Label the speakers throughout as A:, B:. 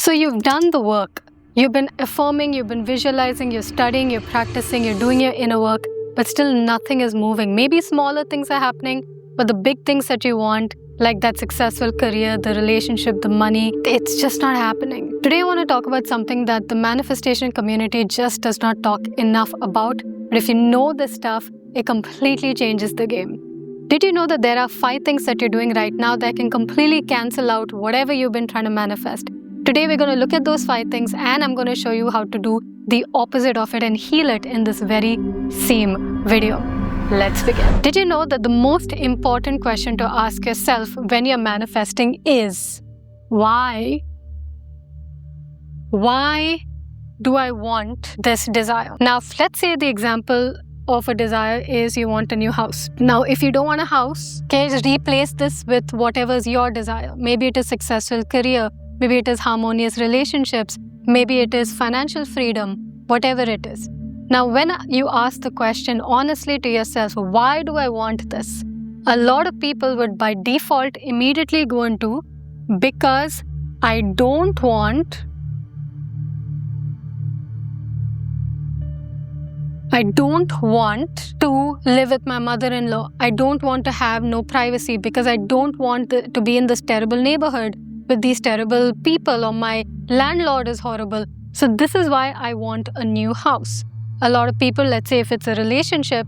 A: So you've done the work. You've been affirming, you've been visualizing, you're studying, you're practicing, you're doing your inner work, but still nothing is moving. Maybe smaller things are happening, but the big things that you want, like that successful career, the relationship, the money, it's just not happening. Today I want to talk about something that the manifestation community just does not talk enough about. But if you know this stuff, it completely changes the game. Did you know that there are 5 things that you're doing right now that can completely cancel out whatever you've been trying to manifest? Today we're going to look at those 5 things and I'm going to show you how to do the opposite of it and heal it in this very same video. Let's begin. Did you know that the most important question to ask yourself when you're manifesting is, why? Why do I want this desire? Now, let's say the example of a desire is you want a new house. Now, if you don't want a house, can you just replace this with whatever is your desire? Maybe it is successful career. Maybe it is harmonious relationships. Maybe it is financial freedom, whatever it is. Now, when you ask the question honestly to yourself, why do I want this? A lot of people would by default immediately go into, because I don't want to live with my mother-in-law. I don't want to have no privacy because I don't want to be in this terrible neighborhood with these terrible people, or my landlord is horrible. So this is why I want a new house. A lot of people, let's say if it's a relationship,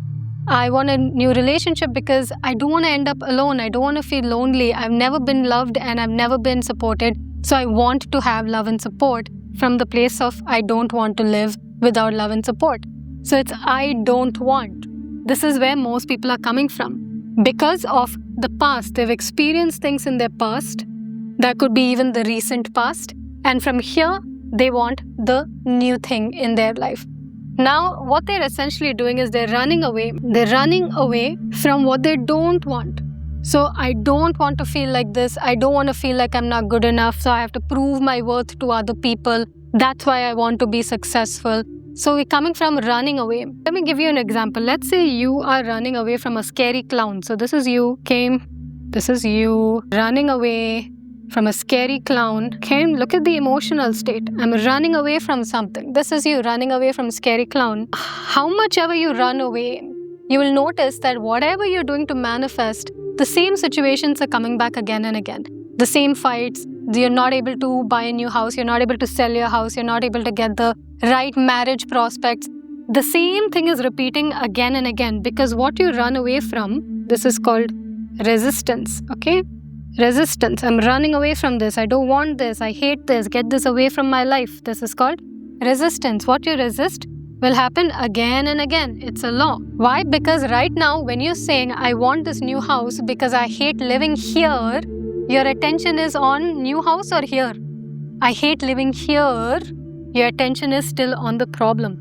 A: I want a new relationship because I don't want to end up alone. I don't want to feel lonely. I've never been loved and I've never been supported. So I want to have love and support from the place of I don't want to live without love and support. So it's I don't want. This is where most people are coming from. Because of the past, they've experienced things in their past. That could be even the recent past. And from here, they want the new thing in their life. Now, what they're essentially doing is they're running away. They're running away from what they don't want. So I don't want to feel like this. I don't want to feel like I'm not good enough. So I have to prove my worth to other people. That's why I want to be successful. So we're coming from running away. Let me give you an example. Let's say you are running away from a scary clown. So this is you, this is you running away from a scary clown. Look at the emotional state. I'm running away from something. This is you running away from a scary clown. How much ever you run away, you will notice that whatever you're doing to manifest, the same situations are coming back again and again. The same fights. You're not able to buy a new house. You're not able to sell your house. You're not able to get the right marriage prospects. The same thing is repeating again and again because what you run away from, this is called resistance. Okay? Resistance. I'm running away from this. I don't want this. I hate this. Get this away from my life. This is called resistance. What you resist will happen again and again. It's a law. Why? Because right now, when you're saying, I want this new house because I hate living here, your attention is on new house or here. I hate living here. Your attention is still on the problem.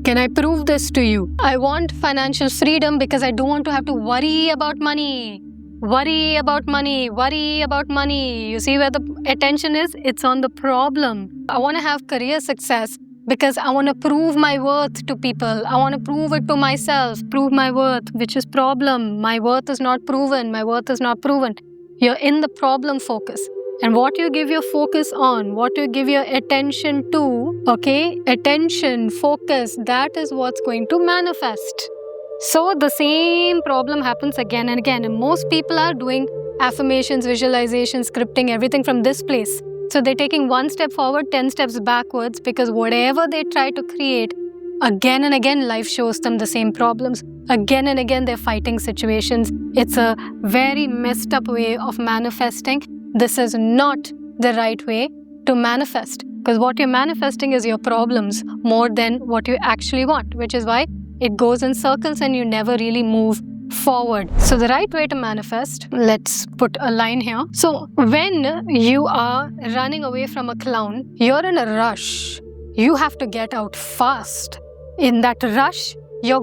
A: Can I prove this to you? I want financial freedom because I don't want to have to worry about money. Worry about money, worry about money. You see where the attention is? It's on the problem. I want to have career success because I want to prove my worth to people. I want to prove it to myself, prove my worth, which is problem. My worth is not proven. My worth is not proven. You're in the problem focus. And what you give your focus on, what you give your attention to, okay? Attention, focus, that is what's going to manifest. So the same problem happens again and again. And most people are doing affirmations, visualization, scripting, everything from this place. So they're taking 1 step forward, 10 steps backwards because whatever they try to create, again and again, life shows them the same problems. Again and again, they're fighting situations. It's a very messed up way of manifesting. This is not the right way to manifest because what you're manifesting is your problems more than what you actually want, which is why it goes in circles and you never really move forward. So the right way to manifest, let's put a line here. So when you are running away from a clown, you're in a rush. You have to get out fast. In that rush, you're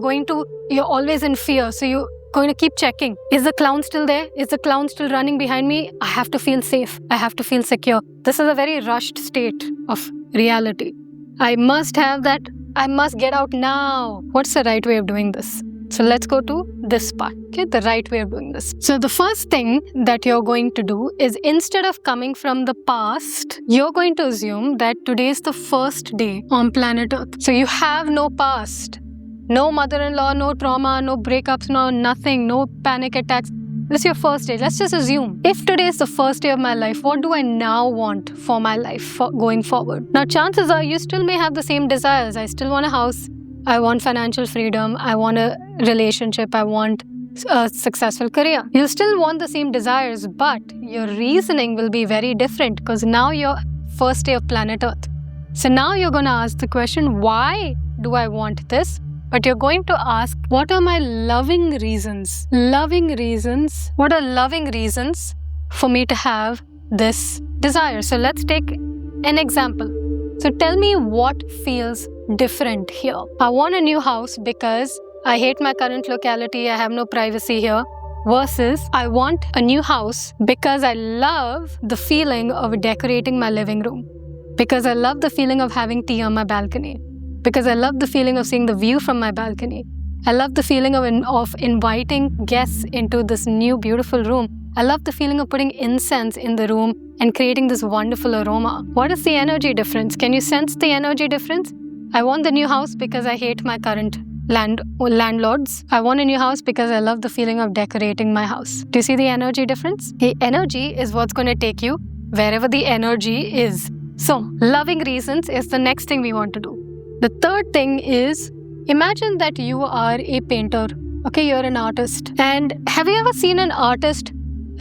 A: always in fear. So you're going to keep checking. Is the clown still there? Is the clown still running behind me? I have to feel safe. I have to feel secure. This is a very rushed state of reality. I must have that. I must get out now. What's the right way of doing this? So let's go to this part, okay, the right way of doing this. So the first thing that you're going to do is, instead of coming from the past, you're going to assume that today is the first day on planet Earth. So you have no past, no mother-in-law, no trauma, no breakups, no nothing, no panic attacks. This is your first day. Let's just assume, if today is the first day of my life, what do I now want for my life going forward? Now, chances are you still may have the same desires. I still want a house. I want financial freedom. I want a relationship. I want a successful career. You'll still want the same desires, but your reasoning will be very different, because now you're first day of planet Earth. So now you're going to ask the question, why do I want this? But you're going to ask, what are my loving reasons? Loving reasons. What are loving reasons for me to have this desire? So let's take an example. So tell me what feels different here. I want a new house because I hate my current locality. I have no privacy here. Versus, I want a new house because I love the feeling of decorating my living room. Because I love the feeling of having tea on my balcony. Because I love the feeling of seeing the view from my balcony. I love the feeling of inviting guests into this new beautiful room. I love the feeling of putting incense in the room and creating this wonderful aroma. What is the energy difference? Can you sense the energy difference? I want the new house because I hate my current landlords. I want a new house because I love the feeling of decorating my house. Do you see the energy difference? The energy is what's going to take you wherever the energy is. So, loving reasons is the next thing we want to do. The third thing is, imagine that you are a painter. Okay, you're an artist. And have you ever seen an artist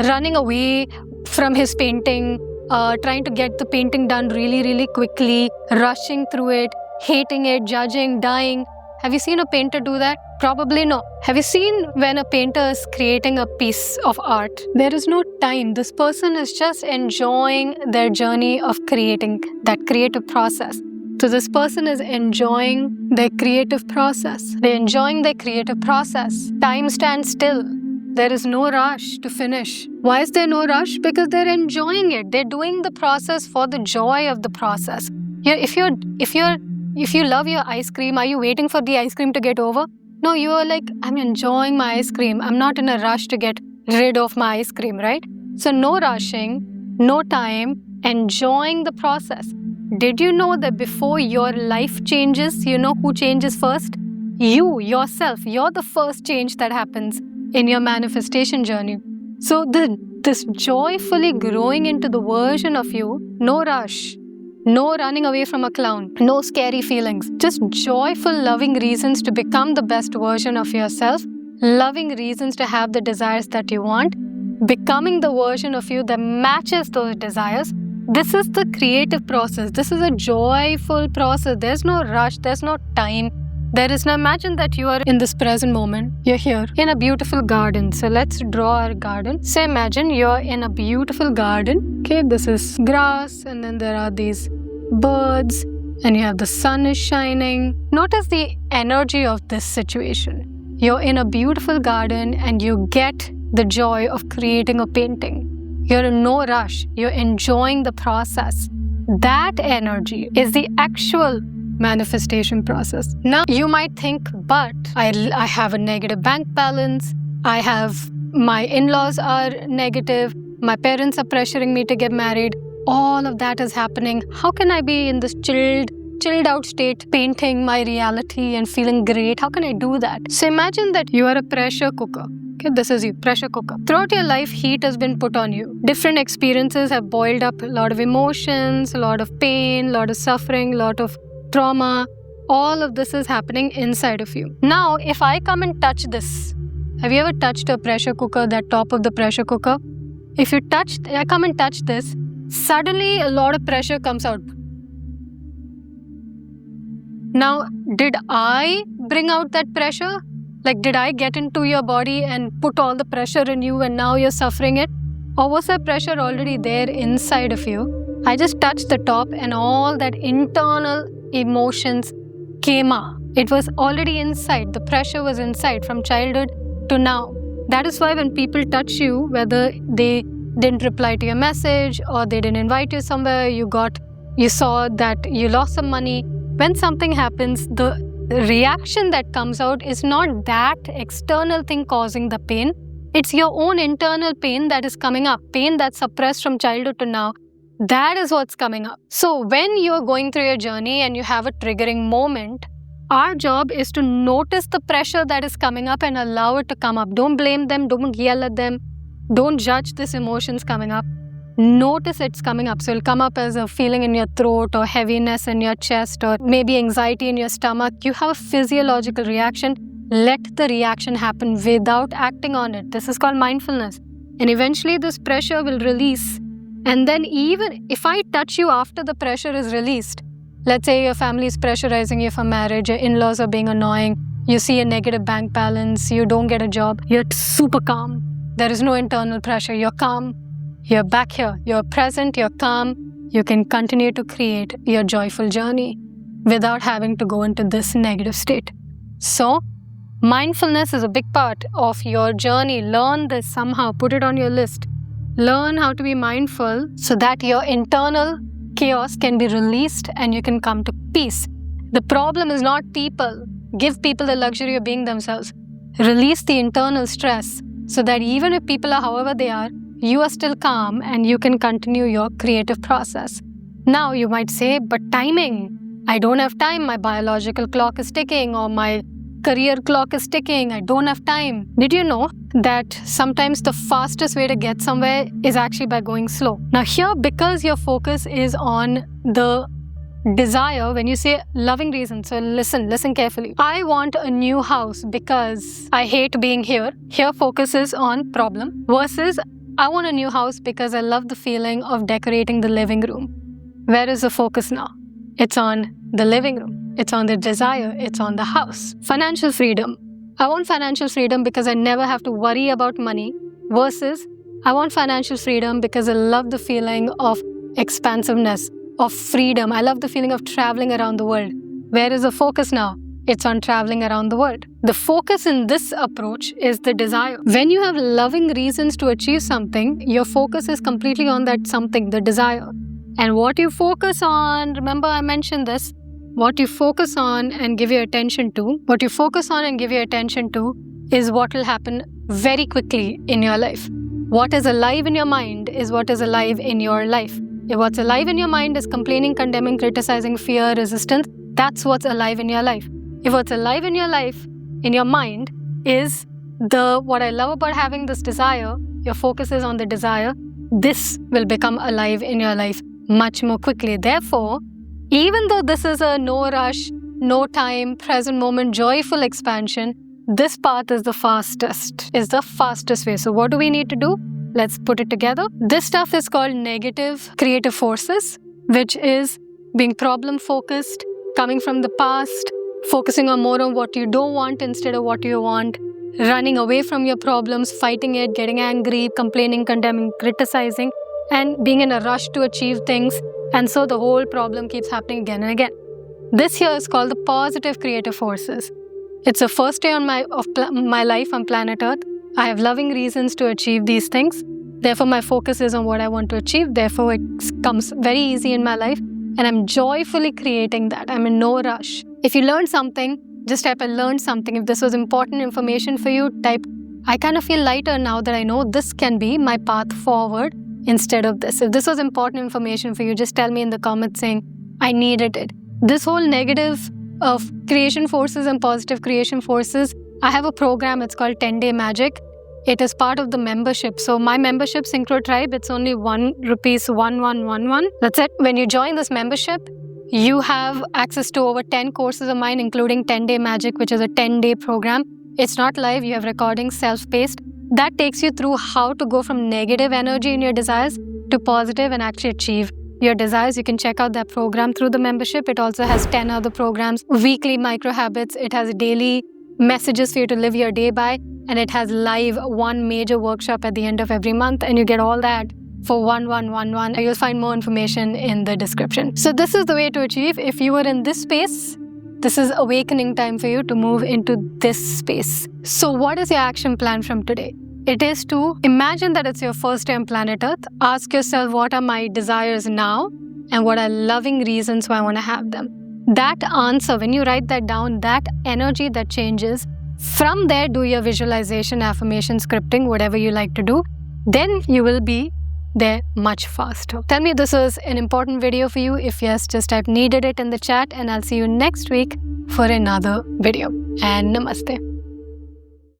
A: running away from his painting, trying to get the painting done really, really quickly, rushing through it, hating it, judging, dying? Have you seen a painter do that? Probably no. Have you seen when a painter is creating a piece of art? There is no time. This person is just enjoying their journey of creating that creative process. So this person is enjoying their creative process. They're enjoying their creative process. Time stands still. There is no rush to finish. Why is there no rush? Because they're enjoying it. They're doing the process for the joy of the process. If you love your ice cream, are you waiting for the ice cream to get over? No, you are like, I'm enjoying my ice cream. I'm not in a rush to get rid of my ice cream, right? So no rushing, no time, enjoying the process. Did you know that before your life changes, you know who changes first? You, yourself. You're the first change that happens in your manifestation journey. So this joyfully growing into the version of you, no rush, no running away from a clown, no scary feelings, just joyful, loving reasons to become the best version of yourself, loving reasons to have the desires that you want, becoming the version of you that matches those desires. This is the creative process. This is a joyful process. There's no rush. There's no time. There is no, imagine that you are in this present moment. You're here in a beautiful garden. So let's draw our garden. So imagine you're in a beautiful garden. Okay, this is grass, and then there are these birds, and you have the sun is shining. Notice the energy of this situation. You're in a beautiful garden and you get the joy of creating a painting. You're in no rush. You're enjoying the process. That energy is the actual manifestation process. Now, you might think, but I have a negative bank balance. My in-laws are negative. My parents are pressuring me to get married. All of that is happening. How can I be in this chilled out state, painting my reality and feeling great? How can I do that? So imagine that you are a pressure cooker. Okay, this is you, pressure cooker. Throughout your life, heat has been put on you. Different experiences have boiled up a lot of emotions, a lot of pain, a lot of suffering, a lot of trauma. All of this is happening inside of you. Now, if I come and touch this, have you ever touched a pressure cooker, that top of the pressure cooker? If I come and touch this, suddenly a lot of pressure comes out. Now, did I bring out that pressure? Like, did I get into your body and put all the pressure in you and now you're suffering it? Or was that pressure already there inside of you? I just touched the top and all that internal emotions came out. It was already inside. The pressure was inside from childhood to now. That is why when people touch you, whether they didn't reply to your message or they didn't invite you somewhere, you saw that you lost some money. When something happens, the the reaction that comes out is not that external thing causing the pain. It's your own internal pain that is coming up, pain that's suppressed from childhood to now. That is what's coming up. So when you're going through your journey and you have a triggering moment, our job is to notice the pressure that is coming up and allow it to come up. Don't blame them, don't yell at them, don't judge these emotions coming up. Notice it's coming up. So it'll come up as a feeling in your throat or heaviness in your chest or maybe anxiety in your stomach. You have a physiological reaction. Let the reaction happen without acting on it. This is called mindfulness. And eventually this pressure will release. And then even if I touch you after the pressure is released, let's say your family is pressurizing you for marriage, your in-laws are being annoying, you see a negative bank balance, you don't get a job, you're super calm. There is no internal pressure. You're calm. You're back here. You're present. You're calm. You can continue to create your joyful journey without having to go into this negative state. So, mindfulness is a big part of your journey. Learn this somehow. Put it on your list. Learn how to be mindful so that your internal chaos can be released and you can come to peace. The problem is not people. Give people the luxury of being themselves. Release the internal stress so that even if people are however they are, you are still calm and you can continue your creative process. Now you might say, but timing. I don't have time. My biological clock is ticking or my career clock is ticking. I don't have time. Did you know that sometimes the fastest way to get somewhere is actually by going slow? Now here, because your focus is on the desire, when you say loving reason, so listen carefully. I want a new house because I hate being here. Here focus is on problem versus I want a new house because I love the feeling of decorating the living room. Where is the focus now? It's on the living room. It's on the desire. It's on the house. Financial freedom. I want financial freedom because I never have to worry about money versus I want financial freedom because I love the feeling of expansiveness, of freedom. I love the feeling of traveling around the world. Where is the focus now? It's on traveling around the world. The focus in this approach is the desire. When you have loving reasons to achieve something, your focus is completely on that something, the desire. And what you focus on, remember I mentioned this, what you focus on and give your attention to, is what will happen very quickly in your life. What is alive in your mind is what is alive in your life. If what's alive in your mind is complaining, condemning, criticizing, fear, resistance, that's what's alive in your life. If what's alive in your life, in your mind, is what I love about having this desire, your focus is on the desire, this will become alive in your life much more quickly. Therefore, even though this is a no rush, no time, present moment, joyful expansion, this path is the fastest way. So what do we need to do? Let's put it together. This stuff is called negative creative forces, which is being problem focused, coming from the past, focusing on more on what you don't want instead of what you want, running away from your problems, fighting it, getting angry, complaining, condemning, criticizing, and being in a rush to achieve things. And so the whole problem keeps happening again and again. This here is called the positive creative forces. It's the first day of my life on planet Earth. I have loving reasons to achieve these things. Therefore, my focus is on what I want to achieve. Therefore, it comes very easy in my life. And I'm joyfully creating that. I'm in no rush. If you learned something, just type I learned something. If this was important information for you, type I kind of feel lighter now that I know this can be my path forward instead of this. If this was important information for you, just tell me in the comments saying I needed it. This whole negative of creation forces and positive creation forces, I have a program, it's called 10-Day Magic. It is part of the membership. So my membership, Synchro Tribe, it's only ₹11111. That's it. When you join this membership, you have access to over 10 courses of mine, including 10-Day Magic, which is a 10-day program. It's not live. You have recordings, self-paced. That takes you through how to go from negative energy in your desires to positive and actually achieve your desires. You can check out that program through the membership. It also has 10 other programs, weekly micro habits. It has daily messages for you to live your day by. And it has live one major workshop at the end of every month. And you get all that for 1111. You'll find more information in the description. So this is the way to achieve. If you are in this space, this is awakening time for you to move into this space. So what is your action plan from today? It is to imagine that it's your first day on planet Earth. Ask yourself, what are my desires now? And what are loving reasons why I want to have them? that answer, when you write that down, that energy that changes, from there do your visualization, affirmation, scripting, whatever you like to do, then you will be there much faster. Tell me if this was an important video for you. If yes, just type needed it in the chat, and I'll see you next week for another video. And namaste.